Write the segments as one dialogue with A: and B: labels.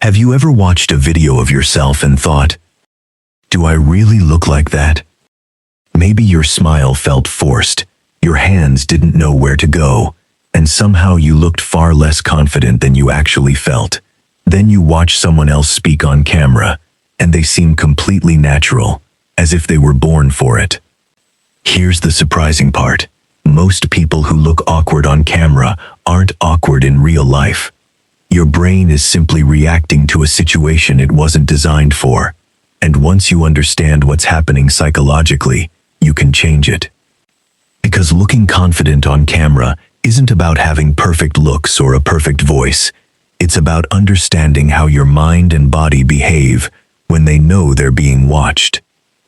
A: Have you ever watched a video of yourself and thought, "Do I really look like that?" Maybe your smile felt forced, your hands didn't know where to go, and somehow you looked far less confident than you actually felt. Then you watch someone else speak on camera, and they seem completely natural, as if they were born for it. Here's the surprising part. Most people who look awkward on camera aren't awkward in real life. Your brain is simply reacting to a situation it wasn't designed for. And once you understand what's happening psychologically, you can change it. Because looking confident on camera isn't about having perfect looks or a perfect voice. It's about understanding how your mind and body behave when they know they're being watched.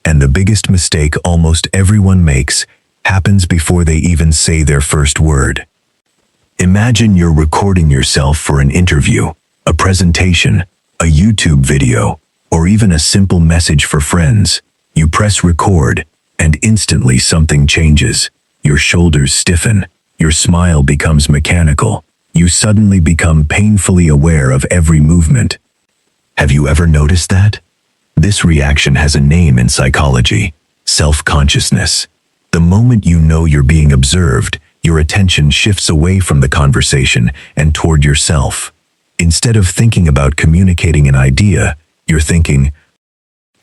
A: And the biggest mistake almost everyone makes happens before they even say their first word. Imagine you're recording yourself for an interview, a presentation, a YouTube video, or even a simple message for friends. You press record, and instantly something changes. Your shoulders stiffen, your smile becomes mechanical. You suddenly become painfully aware of every movement. Have you ever noticed that? This reaction has a name in psychology: self-consciousness. The moment you know you're being observed, your attention shifts away from the conversation and toward yourself. Instead of thinking about communicating an idea, you're thinking,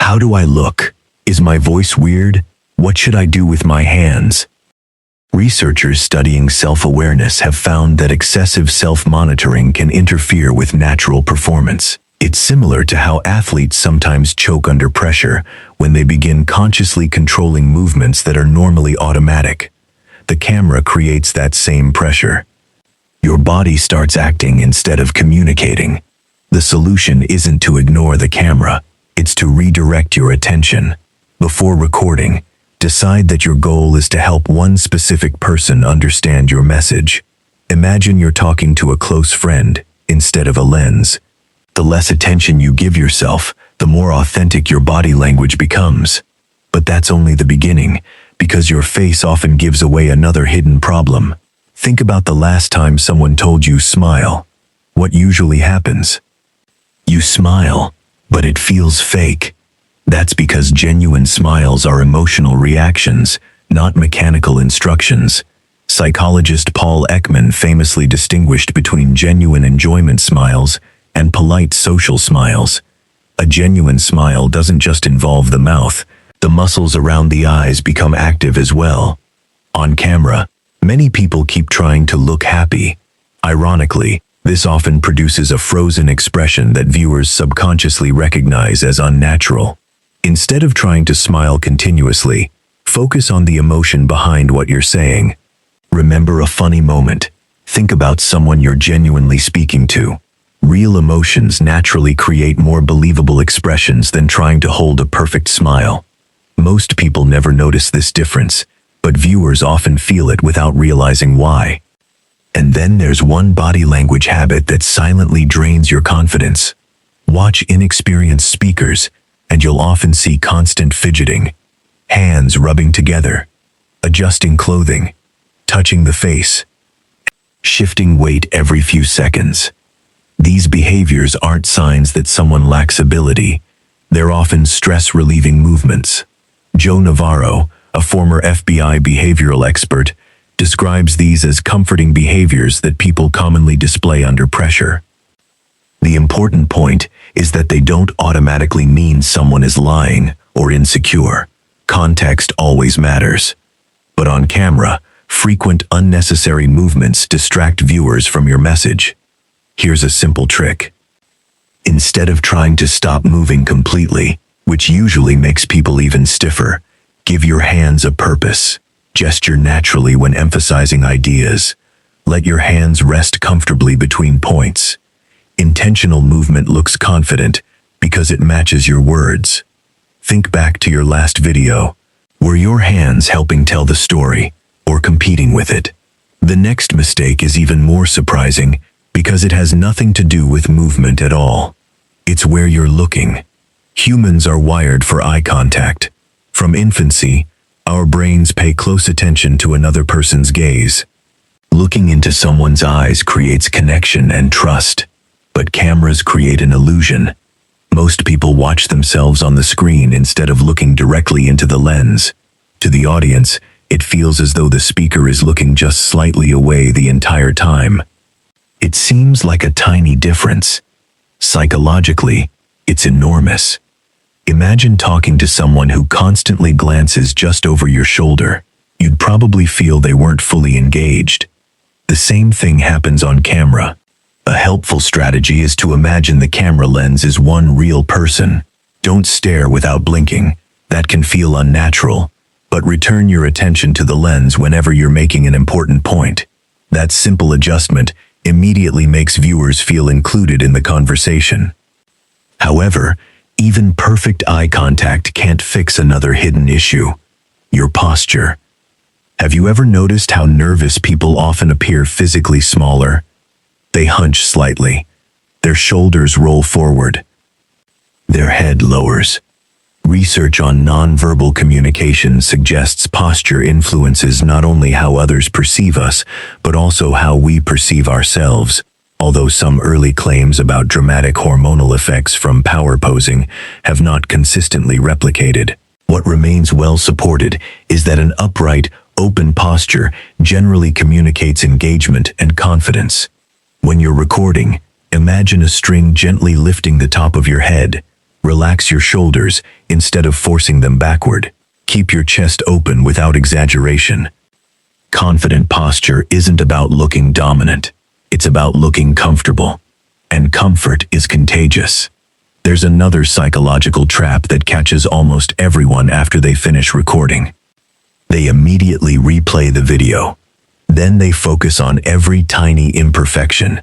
A: "How do I look? Is my voice weird? What should I do with my hands?" Researchers studying self-awareness have found that excessive self-monitoring can interfere with natural performance. It's similar to how athletes sometimes choke under pressure when they begin consciously controlling movements that are normally automatic. The camera creates that same pressure. Your body starts acting instead of communicating. The solution isn't to ignore the camera, it's to redirect your attention. Before recording, decide that your goal is to help one specific person understand your message. Imagine you're talking to a close friend instead of a lens. The less attention you give yourself, the more authentic your body language becomes. But that's only the beginning, because your face often gives away another hidden problem. Think about the last time someone told you smile. What usually happens? You smile, but it feels fake. That's because genuine smiles are emotional reactions, not mechanical instructions. Psychologist Paul Ekman famously distinguished between genuine enjoyment smiles and polite social smiles. A genuine smile doesn't just involve the mouth. The muscles around the eyes become active as well. On camera, many people keep trying to look happy. Ironically, this often produces a frozen expression that viewers subconsciously recognize as unnatural. Instead of trying to smile continuously, focus on the emotion behind what you're saying. Remember a funny moment. Think about someone you're genuinely speaking to. Real emotions naturally create more believable expressions than trying to hold a perfect smile. Most people never notice this difference, but viewers often feel it without realizing why. And then there's one body language habit that silently drains your confidence. Watch inexperienced speakers, and you'll often see constant fidgeting, hands rubbing together, adjusting clothing, touching the face, shifting weight every few seconds. These behaviors aren't signs that someone lacks ability. They're often stress-relieving movements. Joe Navarro, a former FBI behavioral expert, describes these as comforting behaviors that people commonly display under pressure. The important point is that they don't automatically mean someone is lying or insecure. Context always matters. But on camera, frequent unnecessary movements distract viewers from your message. Here's a simple trick. Instead of trying to stop moving completely, which usually makes people even stiffer, give your hands a purpose. Gesture naturally when emphasizing ideas. Let your hands rest comfortably between points. Intentional movement looks confident because it matches your words. Think back to your last video. Were your hands helping tell the story or competing with it? The next mistake is even more surprising because it has nothing to do with movement at all. It's where you're looking. Humans are wired for eye contact. From infancy, our brains pay close attention to another person's gaze. Looking into someone's eyes creates connection and trust. But cameras create an illusion. Most people watch themselves on the screen instead of looking directly into the lens. To the audience, it feels as though the speaker is looking just slightly away the entire time. It seems like a tiny difference. Psychologically, it's enormous. Imagine talking to someone who constantly glances just over your shoulder. You'd probably feel they weren't fully engaged. The same thing happens on camera. A helpful strategy is to imagine the camera lens is one real person. Don't stare without blinking. That can feel unnatural. But return your attention to the lens whenever you're making an important point. That simple adjustment immediately makes viewers feel included in the conversation. However, even perfect eye contact can't fix another hidden issue: your posture. Have you ever noticed how nervous people often appear physically smaller? They hunch slightly. Their shoulders roll forward. Their head lowers. Research on nonverbal communication suggests posture influences not only how others perceive us, but also how we perceive ourselves. Although some early claims about dramatic hormonal effects from power posing have not consistently replicated, what remains well supported is that an upright, open posture generally communicates engagement and confidence. When you're recording, imagine a string gently lifting the top of your head. Relax your shoulders instead of forcing them backward. Keep your chest open without exaggeration. Confident posture isn't about looking dominant. It's about looking comfortable. And comfort is contagious. There's another psychological trap that catches almost everyone after they finish recording. They immediately replay the video. Then they focus on every tiny imperfection.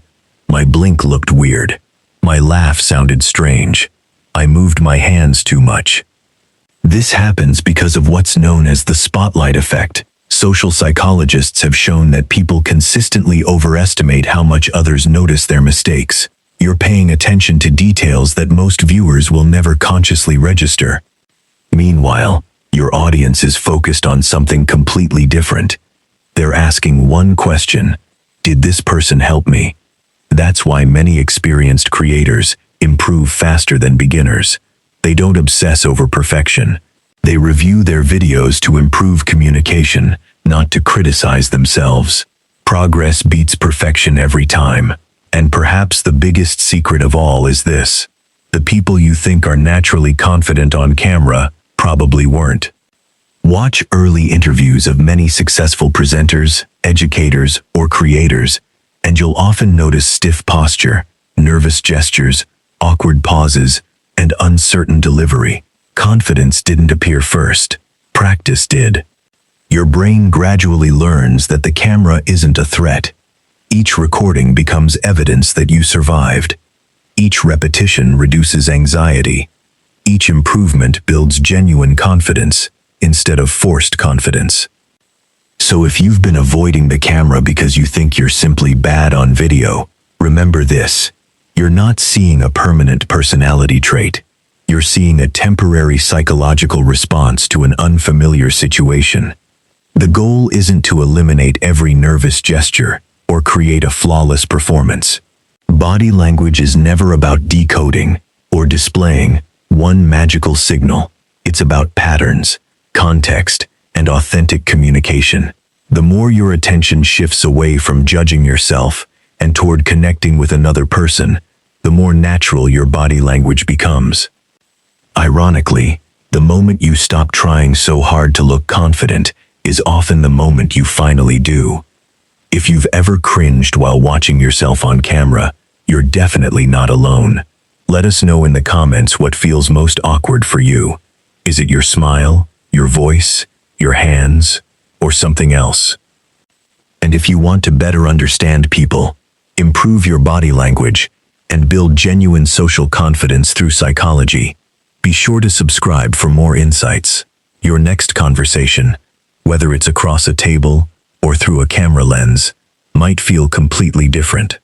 A: My blink looked weird. My laugh sounded strange. I moved my hands too much. This happens because of what's known as the spotlight effect. Social psychologists have shown that people consistently overestimate how much others notice their mistakes. You're paying attention to details that most viewers will never consciously register. Meanwhile, your audience is focused on something completely different. They're asking one question: did this person help me? That's why many experienced creators improve faster than beginners. They don't obsess over perfection. They review their videos to improve communication, not to criticize themselves. Progress beats perfection every time. And perhaps the biggest secret of all is this: the people you think are naturally confident on camera probably weren't. Watch early interviews of many successful presenters, educators, or creators, and you'll often notice stiff posture, nervous gestures, awkward pauses, and uncertain delivery. Confidence didn't appear first. Practice did. Your brain gradually learns that the camera isn't a threat. Each recording becomes evidence that you survived. Each repetition reduces anxiety. Each improvement builds genuine confidence instead of forced confidence. So if you've been avoiding the camera because you think you're simply bad on video, remember this: you're not seeing a permanent personality trait. You're seeing a temporary psychological response to an unfamiliar situation. The goal isn't to eliminate every nervous gesture or create a flawless performance. Body language is never about decoding or displaying one magical signal. It's about patterns, context, and authentic communication. The more your attention shifts away from judging yourself and toward connecting with another person, the more natural your body language becomes. Ironically, the moment you stop trying so hard to look confident is often the moment you finally do. If you've ever cringed while watching yourself on camera, you're definitely not alone. Let us know in the comments what feels most awkward for you. Is it your smile, your voice, your hands, or something else? And if you want to better understand people, improve your body language, and build genuine social confidence through psychology, be sure to subscribe for more insights. Your next conversation, whether it's across a table or through a camera lens, might feel completely different.